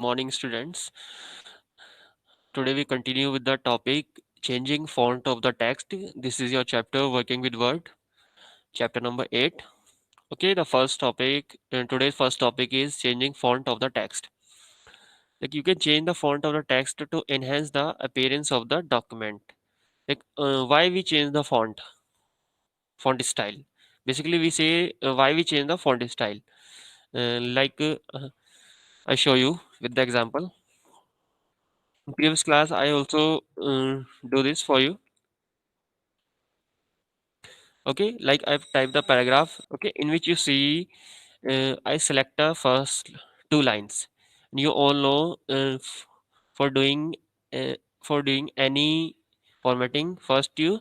Morning, students. Today we continue with the topic changing font of the text. This is your chapter working with Word, chapter number 8. Okay, the first topic, today's first topic is changing font of the text. Like you can change the font of the text to enhance the appearance of the document. Why we change the font style. Basically, we say why we change the font style. I show you with the example. In previous class, I also do this for you. Okay, like I've typed the paragraph. Okay, in which you see I select the first two lines. You all know for doing uh, for doing any formatting, first you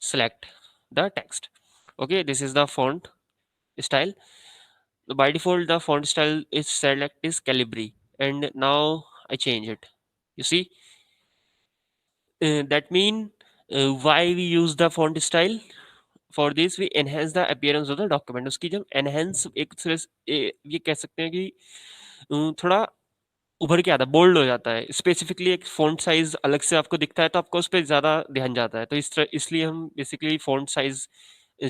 select the text. Okay, this is the font style. By default, the font style is select is Calibri, and now I change it. You see, that mean why we use the font style. For this we enhance the appearance of the document उसकी जब enhance एक तरह से ये कह सकते हैं कि थोड़ा उभर के आता है बोल्ड हो जाता है स्पेसिफिकली एक फ़ॉन्ट साइज़ अलग से आपको दिखता है तो आपको उस पे ज़्यादा ध्यान जाता है तो इस तरह इसलिए हम बेसिकली फ़ॉन्ट साइज़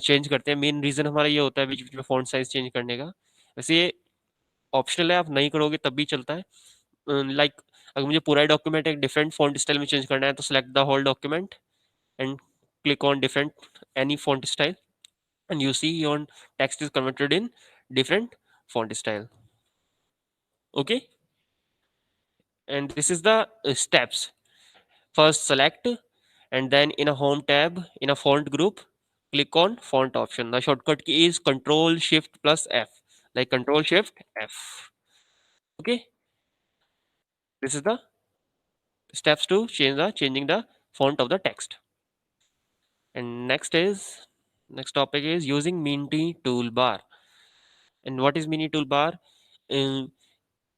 चेंज करते हैं मेन रीज़न हमारा ये होता है बीच बीच में फ़ॉन्ट साइज़ चेंज करने का वैसे ये ऑप्शनल है आप नहीं करोगे तब भी चलता है लाइक अगर मुझे पूरा डॉक्यूमेंट एक डिफरेंट फ़ॉन्ट स्टाइल में चेंज करना है तो select the whole document and click on different any font style and you see your text is converted in different font style. Okay, and this is the steps. First select, and then in a home tab in a font group click on font option. The shortcut key is control shift plus F, like control shift F. Okay, this is the steps to changing the font of the text. And next topic is using Minty toolbar. And what is Mini toolbar? Uh,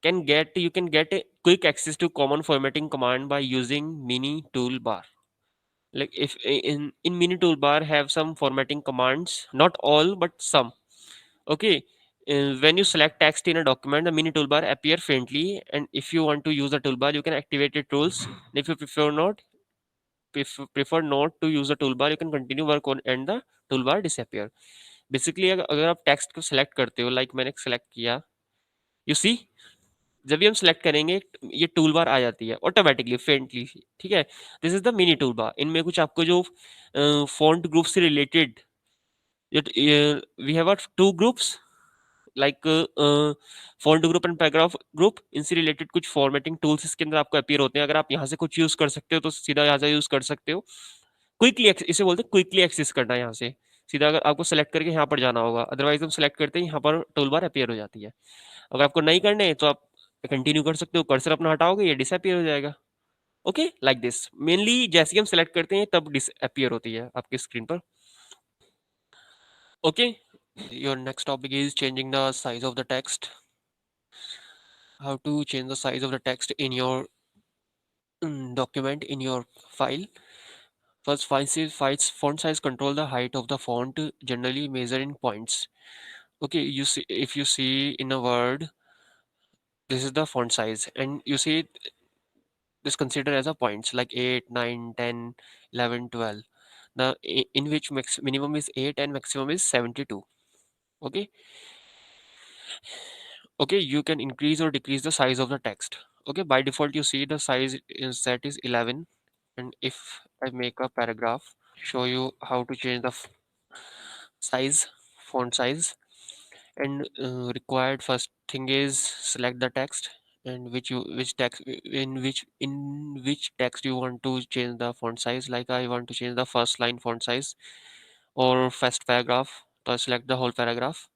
you can get a quick access to common formatting command by using mini toolbar. Like if in mini toolbar have some formatting commands, not all but some. Okay, when you select text in a document the mini toolbar appear faintly, and if you want to use the toolbar you can activate it tools. If you prefer not to use the toolbar you can continue work on and the toolbar disappear. Basically अगर आप text को select करते हो like मैंने select किया, you see जब भी हम सेलेक्ट करेंगे ये टूल बार आ जाती है ऑटोमेटिकली फेंटली. ठीक है, this is the mini toolbar. इनमें कुछ आपको जो फॉन्ट ग्रुप से related we have two groups like font group and paragraph group. इनसे रिलेटेड कुछ फॉर्मेटिंग टूल्स इसके अंदर आपको अपीयर होते हैं. अगर आप यहाँ से कुछ यूज कर सकते हो तो सीधा यहाँ से यूज कर सकते हो. क्विकली इसे बोलते हैं क्विकली एक्सेस करना है यहाँ से सीधा. अगर आपको सेलेक्ट करके यहाँ पर जाना होगा अदरवाइज हम सेलेक्ट करते हैं यहाँ पर टूल बार अपीयर हो जाती है. अगर आपको नहीं करने हैं तो आप कंटिन्यू कर सकते हो. कर्सर अपना हटाओगे ये डिसअपियर हो जाएगा. Okay, like this. मेनली जैसे ही हम सेलेक्ट करते हैं तब डिसअपियर होती है आपकी स्क्रीन पर. Okay, your next topic is changing the size of the text. How to change the size of the text in your document in your file. First, font size control the height of the font, generally measured in points. Okay, you see if you see in a word, this is the font size, and you see this considered as a points like 8, 9, 10, 11, 12. The in which minimum is 8 and maximum is 72. Okay, okay, you can increase or decrease the size of the text. Okay, by default you see the size is set is 11, and if I make a paragraph show you how to change the size, font size. And required first thing is select the text, and which text in which text you want to change the font size. Like I want to change the first line font size or first paragraph, so I select the whole paragraph.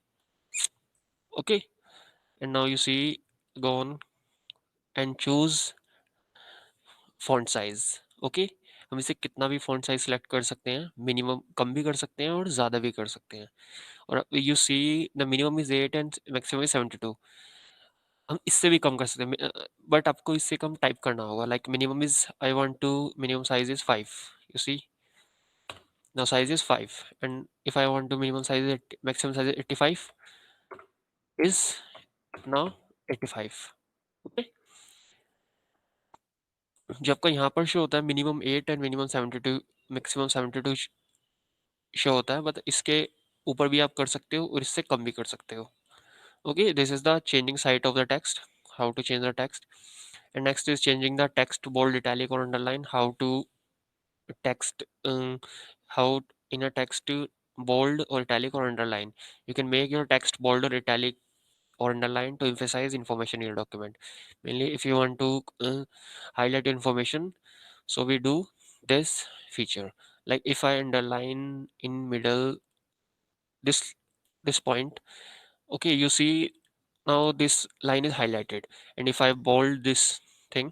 Okay, and now you see go on and choose font size. Okay, हम इसे कितना भी font size select कर सकते हैं. Minimum कम भी कर सकते हैं और ज़्यादा भी कर सकते हैं. और you see the minimum is 8 and maximum is 72. हम इससे भी कम कर सकते हैं बट आपको इससे कम टाइप करना होगा. Like minimum is I want to minimum size is 5. You see now size is 5, and if I want to minimum size is maximum size is 85 is now 85. Okay, जो आपका यहाँ पर शो होता है minimum 8 and minimum 72, maximum 72 show होता है, but इसके ऊपर भी आप कर सकते हो और इससे कम भी कर सकते हो। Okay, this is the changing site of the text, how to change the text. And next is changing the text bold, italic, or underline. How to text, how in a text to bold or italic or underline. You can make your text bold or italic or underline to emphasize information in your document. Mainly, if you want to highlight information, so we do this feature. Like if I underline in middle this this point, okay, you see now this line is highlighted, and if I bold this thing,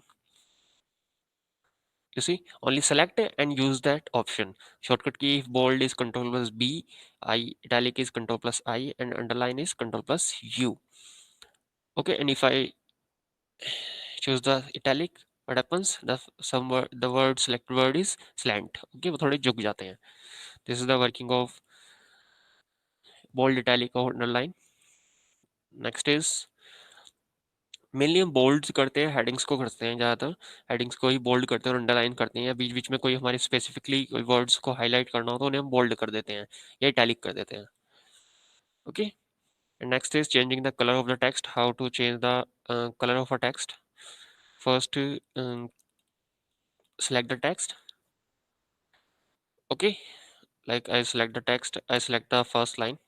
you see, only select it and use that option. Shortcut key if bold is control plus B, I italic is control plus I, and underline is control plus U. Okay, and if I choose the italic, what happens? The word selected word is slant. Okay, वो थोड़े झुक जाते हैं. This is the working of bold, italic और underline. Next is mainly हम bold करते हैं, headings को करते हैं ज़्यादातर. हेडिंग्स को ही बोल्ड करते हैं और अंडरलाइन करते हैं, या बीच बीच में कोई हमारे स्पेसिफिकली कोई वर्ड्स को हाईलाइट करना हो तो उन्हें हम बोल्ड कर देते हैं या इटैलिक कर देते हैं. Okay, and next is changing the colour of the text. How to change the colour of a text. First, select the text. Okay, like I select the text, I select the first line.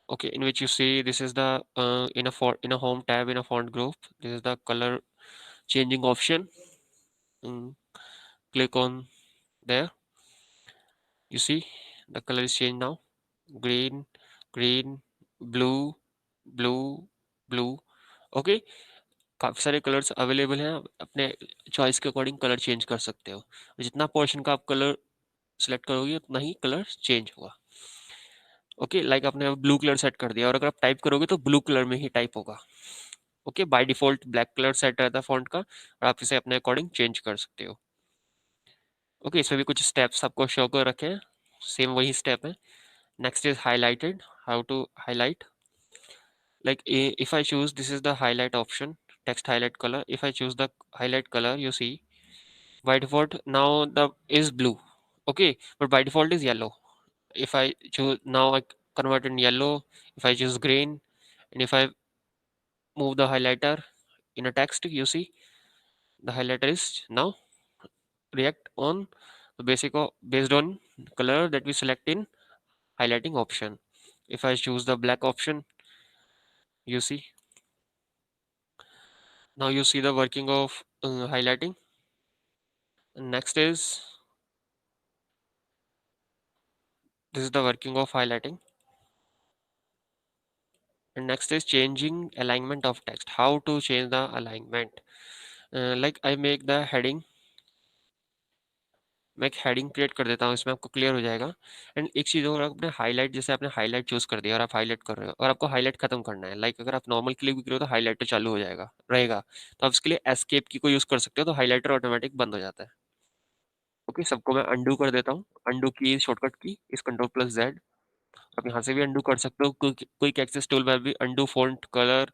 Okay, in which you see this is the in a home tab in a font group, this is the color changing option. Click on there. You see the color is changed now. Green, green, blue, blue, blue. Okay, काफ़ी सारे colours available हैं, आप अपने choice के according colour change कर सकते हो. जितना पोर्शन का आप कलर सेलेक्ट करोगे उतना ही कलर चेंज होगा. ओके, लाइक आपने ब्लू कलर सेट कर दिया और अगर आप टाइप करोगे तो ब्लू कलर में ही टाइप होगा. Okay, by default black colour set रहता है फॉन्ट का और आप इसे अपने अकॉर्डिंग चेंज कर सकते हो. ओके, इसमें भी कुछ स्टेप्स आपको शो कर रखे हैं, सेम वही स्टेप है. Next is highlighted. How to highlight? Like if I choose, this is the highlight option, text highlight color. If I choose the highlight color, you see by default now the is blue. Okay, but by default is yellow. If I choose now, I convert in yellow. If I choose green, and if I move the highlighter in a text, you see the highlighter is now react on the based on color that we select in highlighting option. If I choose the black option, you see now you see the working of highlighting. And next is this is the working of highlighting. And next is changing alignment of text. How to change the alignment? Like I make the heading, मैं एक heading create कर देता हूँ, इसमें आपको clear हो जाएगा. And एक चीज़ और, आपने हाईलाइट, जैसे आपने हाईलाइट चूज कर दिया और आप हाईलाइट कर रहे हो और आपको हाईलाइट खत्म करना है, लाइक अगर आप नॉर्मल क्लिक भी करो तो हाईलाइटर चालू हो जाएगा रहेगा, तो आप इसके लिए एस्केप की को यूज कर सकते हो, तो हाईलाइटर ऑटोमेटिक बंद हो जाता है. ओके, सबको मैं अंडू कर देता हूँ. अंडू की शॉर्टकट की इस कंट्रोल प्लस जेड. आप यहाँ से भी अंडू कर सकते हो, क्विक एक्सेस टूल में भी undo font colour,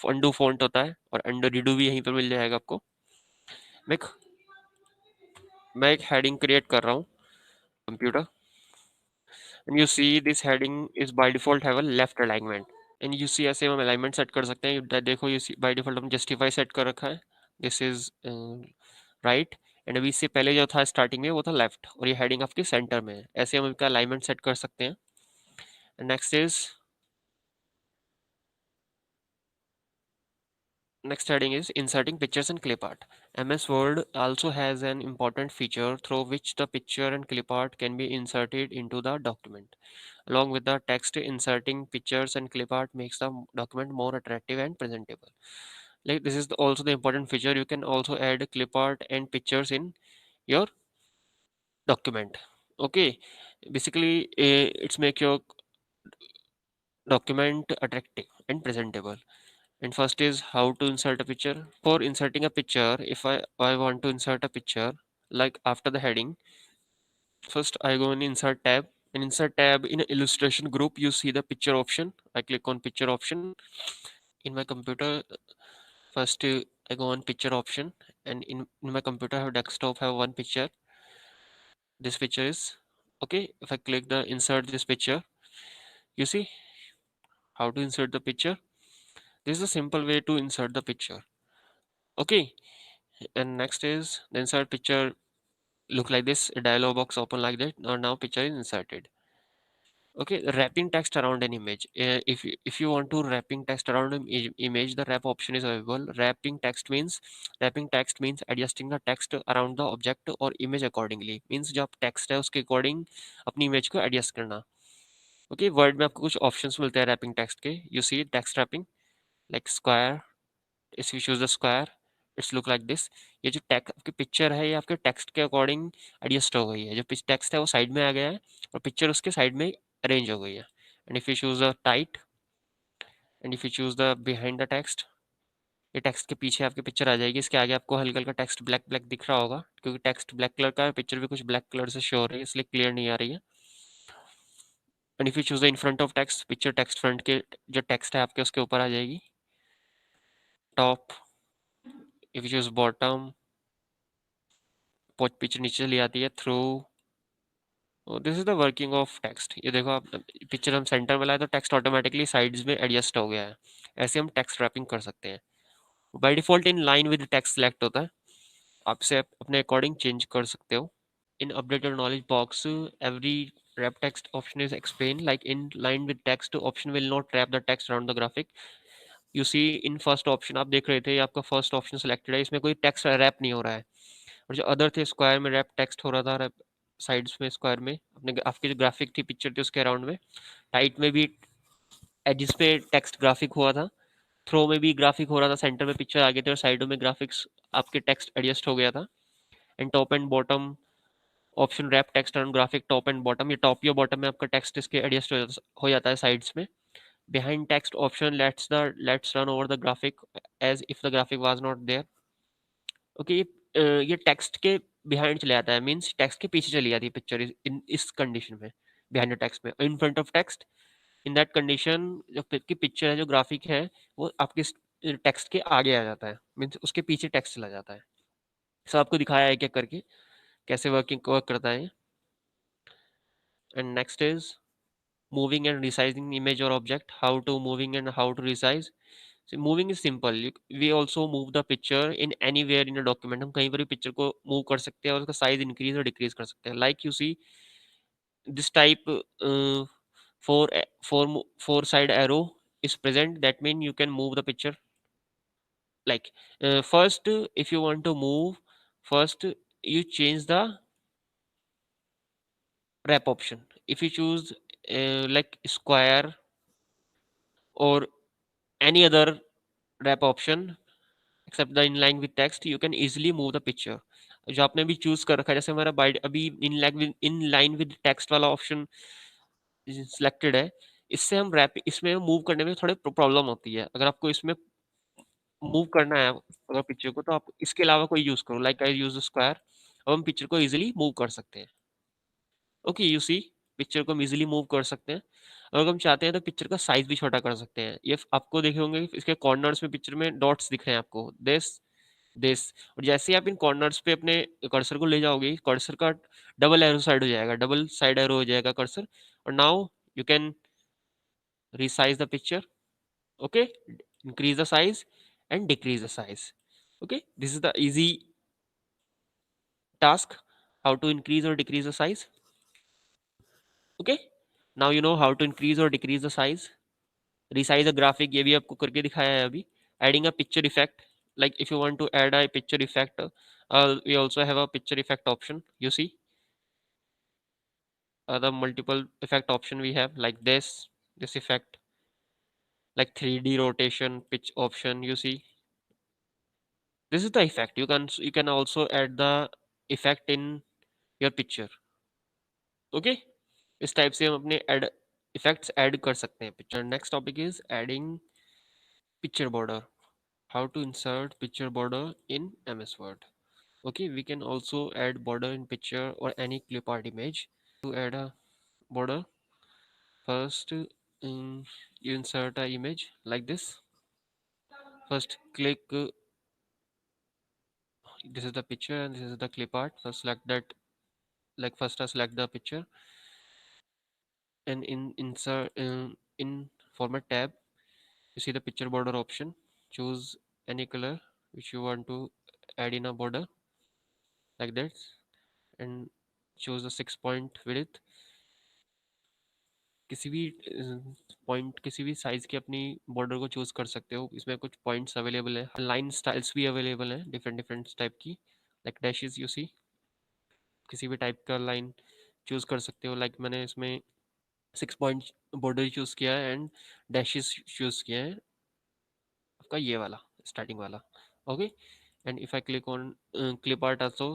undo font होता है और अंडू रिडू भी यहीं पर मिल जाएगा आपको. मैं एक मैं एक हेडिंग क्रिएट कर रहा हूँ computer, and you see this heading is by default have a left alignment. And you see ऐसे हम अलाइनमेंट सेट कर सकते हैं. देखो यू सी बाय डिफॉल्ट हम जस्टिफाई सेट कर रखा है, दिस इज राइट. एंड अभी इससे पहले जो था स्टार्टिंग में वो था लेफ्ट, और ये हेडिंग आपके सेंटर में है. ऐसे हम इनका अलाइनमेंट सेट कर सकते हैं. Next is Next heading is inserting pictures and clip art. MS Word also has an important feature through which the picture and clip art can be inserted into the document. Along with the text, inserting pictures and clip art makes the document more attractive and presentable. Like this is also the important feature. You can also add clip art and pictures in your document. Okay, basically, it's make your document attractive and presentable. And first is how to insert a picture. For inserting a picture, if I want to insert a picture, like after the heading, first I go in insert tab. In insert tab in illustration group, you see the picture option. I click on picture option. In my computer, first I go on picture option, and in my computer I have desktop have one picture. This picture is okay. If I click the insert this picture, you see how to insert the picture. This is a simple way to insert the picture. Okay, and next is the insert picture look like this. A dialog box open like that. Now picture is inserted. Okay, wrapping text around an image. If you want to wrapping text around an image, the wrap option is available. Wrapping text means adjusting the text around the object or image accordingly. Means जो आप text है उसके according अपनी image को adjust करना. Okay, word में आपको कुछ options मिलते हैं wrapping text के. You see text wrapping like square. If you choose the square, it's look like this. ये जो टेक्स्ट आपकी पिक्चर है ये आपके टेक्स्ट के अकॉर्डिंग एडजस्ट हो गई है. जो टेक्स्ट है वो साइड में आ गया है और पिक्चर उसके साइड में अरेंज हो गई है. And if you choose the tight and if you choose the behind the text, ये टेक्स्ट के पीछे आपकी पिक्चर आ जाएगी. इसके आगे आपको हल्का हल्का टेक्स्ट ब्लैक ब्लैक दिख रहा होगा क्योंकि टेक्स्ट ब्लैक कलर का है, पिक्चर भी कुछ ब्लैक कलर से शो हो रही है इसलिए क्लियर नहीं आ रही है. And if you choose the in front of text, picture text front के जो टेक्स्ट है आपके उसके ऊपर आ जाएगी. Top, if you choose bottom, picture नीचे चली आती है. Through, this is the working of text. ये देखो आप पिक्चर हम सेंटर में लाए तो टेक्स्ट ऑटोमेटिकली साइड्स में एडजस्ट हो गया है. ऐसे हम टेक्स्ट रैपिंग कर सकते हैं. By default in line with text select होता है, आप इसे अपने अकॉर्डिंग चेंज कर सकते हो. In updated knowledge box every wrap text option is explained like in line with text option will not wrap the text around the graphic. You see in first option आप देख रहे थे, आपका first option selected है, इसमें कोई text rap नहीं हो रहा है. और जो अदर थे स्क्वायर में रैप टेक्स्ट हो रहा था, रैप साइड्स में स्क्वायर में अपने आपकी जो ग्राफिक थी पिक्चर थी उसके अराउंड में. टाइट में भी एजिस पे टेक्स्ट ग्राफिक हुआ था. थ्रो में भी ग्राफिक हो रहा था, सेंटर में पिक्चर आ गए थे और साइडों में ग्राफिक्स आपके टेक्स्ट एडजस्ट हो गया था. And top and bottom option wrap text on graphic top and bottom, ये टॉप या बॉटम में आपका टेक्स्ट इसके एडजस्ट हो जाता है साइड्स में. Behind text option let's run over the graphic as if the graphic was not there. Okay, ये टेक्स्ट के बिहाइंड चले जाता है, मींस टेक्स्ट के पीछे चली जाती है पिक्चर इन इस कंडीशन में. बिहाइंड द टेक्स्ट में in front of text, in that condition जो की पिक्चर है जो ग्राफिक है वो आपके टेक्स्ट के आगे आ जाता है, मीन्स उसके पीछे टेक्स्ट चला जाता है. सब आपको दिखाया है क्या करके कैसे वर्क करता है. And next is moving and resizing image और object. How to moving and how to resize. Moving is simple. We also move the picture in anywhere in a document. हम कहीं पर भी पिक्चर को move कर सकते हैं और उसका साइज इंक्रीज और डिक्रीज कर सकते हैं. Like you see this type four side arrow is present, that mean you can move the picture. Like first if you want to move, first you change the wrap option. If you choose like square or any other wrap option except the inline with text, you can easily move the picture. जो आपने भी choose कर रखा है, जैसे हमारा bite अभी in line with text वाला ऑप्शन सिलेक्टेड है, इससे हम रैप इसमें मूव करने में थोड़े प्रॉब्लम होती है. अगर आपको इसमें मूव करना है अगर पिक्चर को, तो आप इसके अलावा कोई यूज करो. लाइक आई यूज स्क्वायर, अब हम पिक्चर को इजीली मूव कर सकते हैं. ओके, यू सी पिक्चर को हम इजीली मूव कर सकते हैं. अगर हम चाहते हैं तो पिक्चर का साइज भी छोटा कर सकते हैं. ये आपको देखे होंगे इसके कॉर्नर्स में पिक्चर में डॉट्स दिख रहे हैं आपको, दिस दिस. और जैसे ही आप इन कॉर्नर्स पे अपने कर्सर को ले जाओगे, कर्सर का डबल एरो साइड हो जाएगा, डबल साइड एरो हो जाएगा कर्सर. और now you can resize the picture. Okay, increase the size and decrease the size. Okay, this is the easy task, how to increase or decrease the size. Okay, now you know how to increase or decrease the size. Resize the graphic, ये भी आपको करके दिखाया है अभी. Adding a picture effect, like if you want to add a picture effect, we also have a picture effect option. You see the multiple effect option we have, like this effect, like 3D rotation pitch option. You see this is the effect. You can also add the effect in your picture. Okay, इस type से हम अपने add effects add कर सकते हैं picture. Next topic is adding picture border. How to insert picture border in MS Word. Okay, we can also add border in picture or any clip art image. To add a border, first you insert a image like this. First click this is the picture and this is the clip art. So select that, like first I select the picture, and in insert in format tab, you see the picture border option. Choose any color which you want to add in a border, like that, and choose the 6 point width. किसी भी point, किसी भी size की अपनी border को choose कर सकते हो। इसमें कुछ पॉइंट्स अवेलेबल है, लाइन स्टाइल्स भी अवेलेबल हैं डिफरेंट डिफरेंट टाइप की, लाइक डैशेस यू सी, किसी भी टाइप का लाइन चूज कर सकते हो। लाइक मैंने इसमें 6 पॉइंट बॉर्डर चूज किया है एंड डैशेस चूज किया है, आपका ये वाला स्टार्टिंग वाला। Okay, and if I click on clip art also,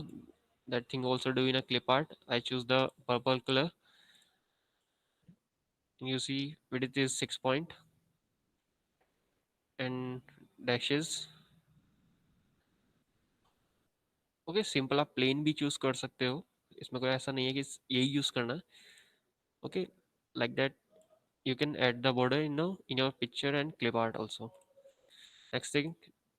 that thing also do in a clip art. I choose the purple color, you see width is 6 point and dashes। Okay, simple आप plane भी choose कर सकते हो, इसमें कोई ऐसा नहीं है कि यही यूज करना है। Okay, like that you can add the border in your picture and clip art also। Next thing,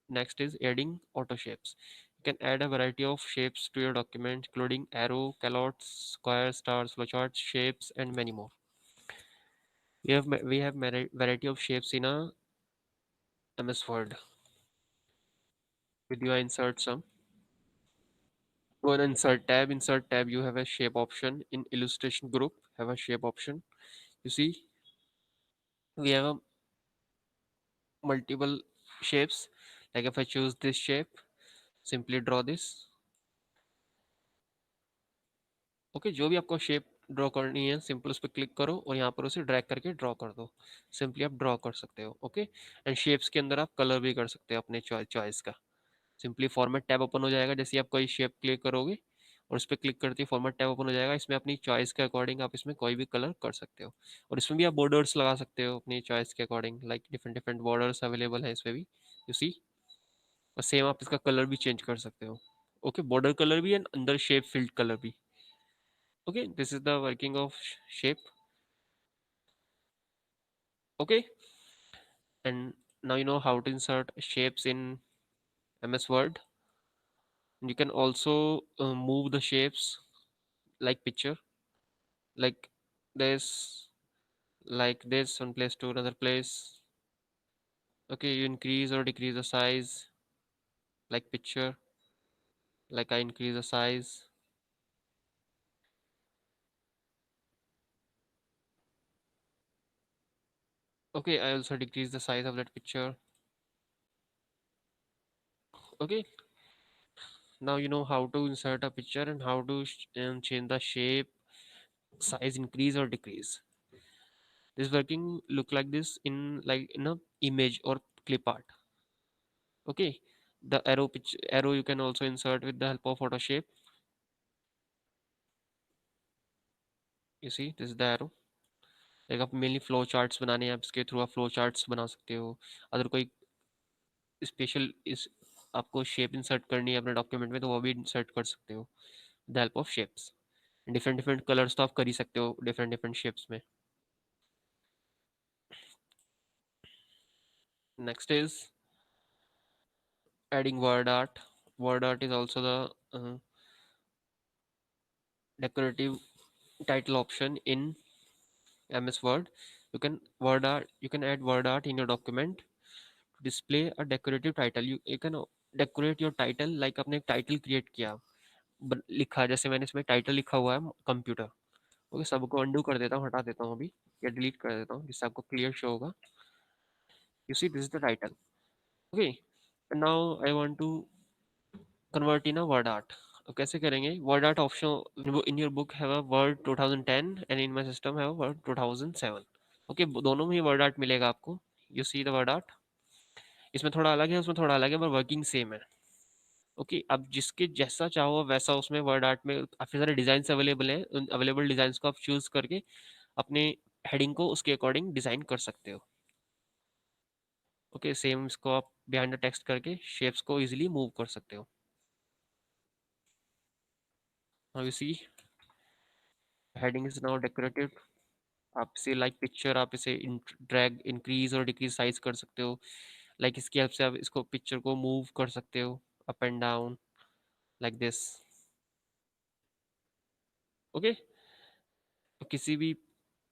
next is adding auto shapes. You can add a variety of shapes to your document, including arrow, callouts, squares, stars, flowcharts, shapes, and many more. We have variety of shapes in a MS Word. With you, I insert some. Go and insert tab, you have a shape option. In illustration group, have a shape option. You see, we have a multiple shapes. Like if I choose this shape, simply draw this। Okay, जो भी आपको shape draw करनी है, simple उस पर click करो और यहाँ पर उसे ड्रैग करके ड्रॉ कर दो। सिंपली आप ड्रॉ कर सकते हो। ओके, एंड शेप्स के अंदर आप कलर भी कर सकते हो अपने चॉइस का। सिंपली फॉर्मेट टैब ओपन हो जाएगा जैसे ही आप कोई शेप क्लिक करोगे, और उस पर क्लिक करते ही फॉर्मेट टैब ओपन हो जाएगा। इसमें अपनी चॉइस के अकॉर्डिंग आप इसमें कोई भी कलर कर सकते हो, और इसमें भी आप बॉर्डर्स लगा सकते हो अपनी चॉइस के according. Like different different borders available है इसमें भी, यू सी। और सेम आप इसका कलर भी चेंज कर सकते हो। ओके, बॉर्डर कलर भी एंड अंदर शेप फिल्ड कलर भी। Okay, this is the working of shape. Okay, and now you know how to insert shapes in MS Word. You can also move the shapes like picture, like this, like this, one place to another place. Okay, you increase or decrease the size like picture, like I increase the size. Okay, I also decrease the size of that picture. Okay, now you know how to insert a picture and how to change the shape, size, increase or decrease. This working look like this in like in a image or clip art. Okay, the arrow you can also insert with the help of Photoshop। You see, this is the arrow। like आप mainly flow charts बनाने हैं, आप इसके through आप flow charts बना सकते हो। अगर कोई स्पेशल इस आपको शेप इंसर्ट करनी है अपने डॉक्यूमेंट में, तो वो भी इंसर्ट कर सकते हो the help of shapes. Different different colours तो आप कर ही सकते हो डिफरेंट डिफरेंट शेप्स में। Next is adding word art. Word art is also the decorative title option in MS Word। You can add word art in your document to display a decorative title। You can decorate your title, like आपने एक title create किया, लिखा, जैसे मैंने इसमें title लिखा हुआ है कंप्यूटर। ओके, सबको अंडू कर देता हूँ, हटा देता हूँ अभी, या डिलीट कर देता हूँ जिससे आपको क्लियर शो होगा। You see, this is the title. Okay, now I want to convert in a word art. कैसे करेंगे? Word art option in your book have a word 2010 and in my system have word 2007। Okay, दोनों में ही word art मिलेगा आपको। You see the word art, इसमें थोड़ा अलग है, उसमें थोड़ा अलग है, पर वर्किंग सेम है। ओके, अब जिसके जैसा चाहो वैसा उसमें वर्ड आर्ट में काफ़ी सारे डिजाइन अवेलेबल हैं। उन अवेलेबल डिजाइन को आप चूज करके अपने हेडिंग को उसके अकॉर्डिंग डिजाइन कर सकते हो। ओके, सेम इसको आप बिहाइंड द टेक्स्ट करके शेप्स को इजीली मूव कर सकते हो। Now you see, heading is now decorated. आप इसे लाइक पिक्चर, आप इसे ड्रैग इंक्रीज और डिक्रीज साइज कर सकते हो। लाइक इसकी हेल्प से आप इसको पिक्चर को मूव कर सकते हो up and down. Like this. Okay, तो किसी भी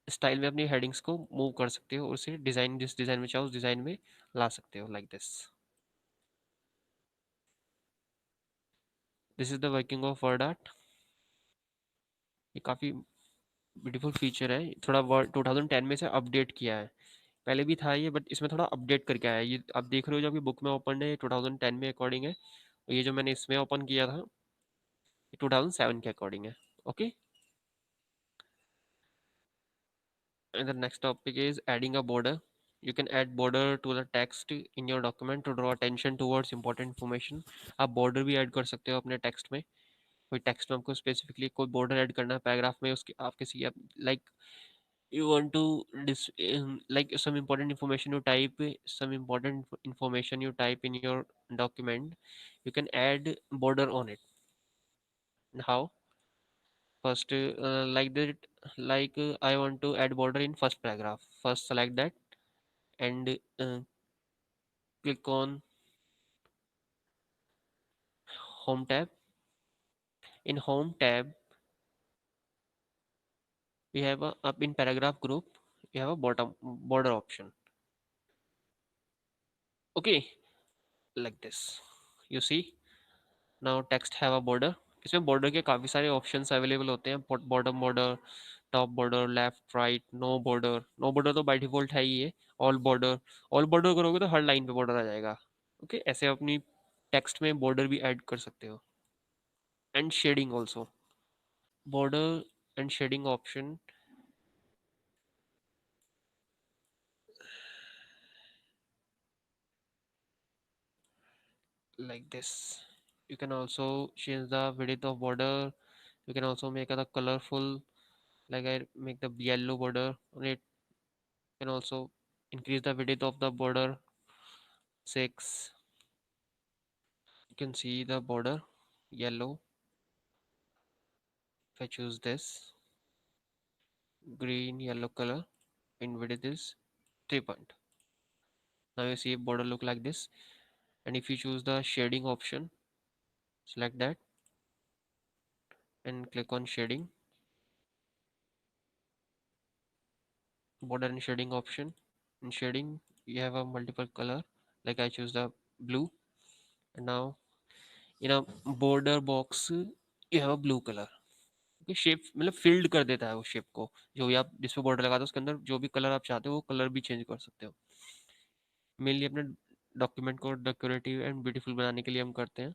स्टाइल में अपनी हेडिंग्स को मूव कर सकते हो और उसे डिज़ाइन, जिस डिज़ाइन में चाहो उस डिज़ाइन में ला सकते हो, like this. This is the working of word art. ये काफ़ी ब्यूटीफुल फीचर है, थोड़ा वर्ड 2010 में से अपडेट किया है। पहले भी था ये, बट इसमें थोड़ा अपडेट करके आया है। ये आप देख रहे हो जो आपकी बुक में ओपन है, 2010 में अकॉर्डिंग है, और ये जो मैंने इसमें ओपन किया था ये 2007 के अकॉर्डिंग है। Okay, and the next topic is adding a border. You can add border to the text in your document to draw attention towards important information. आप border भी ऐड कर सकते हो अपने टेक्स्ट में। कोई टेक्स्ट में आपको स्पेसिफिकली कोई बॉर्डर ऐड करना है पैराग्राफ में, उसकी आप किसी like you want to like some important information you type, some important information you type in your document, you can add border on it. How? First, like that, like I want to add border in first paragraph. First select that and click on home tab. In home tab we have a up in paragraph group, we have a bottom border option. Okay, like this, you see now text have a border. इसमें border के काफ़ी सारे options available होते हैं, bottom border, top border, left right, no border. No border तो by default है ही है। ऑल बॉर्डर, ऑल बॉर्डर करोगे तो हर लाइन पे बॉर्डर आ जाएगा। ओके, ऐसे अपनी टेक्स्ट में बॉर्डर भी ऐड कर सकते हो। And shading also, border and shading option like this. You can also change the width of border. You can also make the colorful, like I make the yellow border on it. You can also increase the width of the border 6. You can see the border yellow. If I choose this green yellow color, in width is 3 point. Now you see border look like this. And if you choose the shading option, select that and click on shading, border and shading option. In shading you have a multiple color, like I choose the blue, and now in a border box you have a blue color. Shape मतलब field कर देता है वो shape को, जो भी आप जिस पे बॉर्डर लगाते हो उसके अंदर जो भी कलर आप चाहते हो वो कलर भी चेंज कर सकते हो। मेनली अपने डॉक्यूमेंट को डेकोरेटिव एंड ब्यूटीफुल बनाने के लिए हम करते हैं।